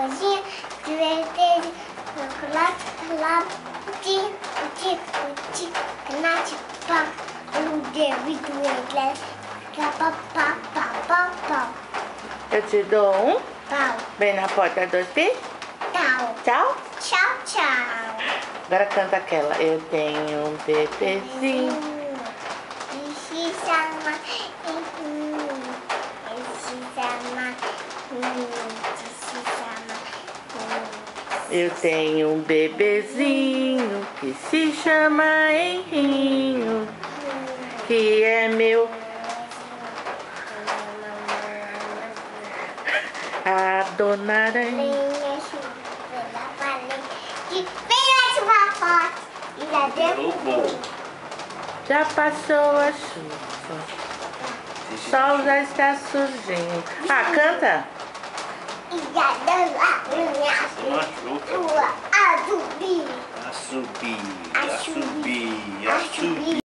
cozinha, divertido, canate, pá, Eu te dou um. pau, Vem na porta dos pés. tal, Tchau. tchau, tchau. Agora canta aquela. Eu tenho um bebezinho. Eu tenho um bebezinho que se chama Henrinho, que é meu. A dona Aranha. Já passou a chuva, o sol já está surgindo. Ah, canta! Assobio.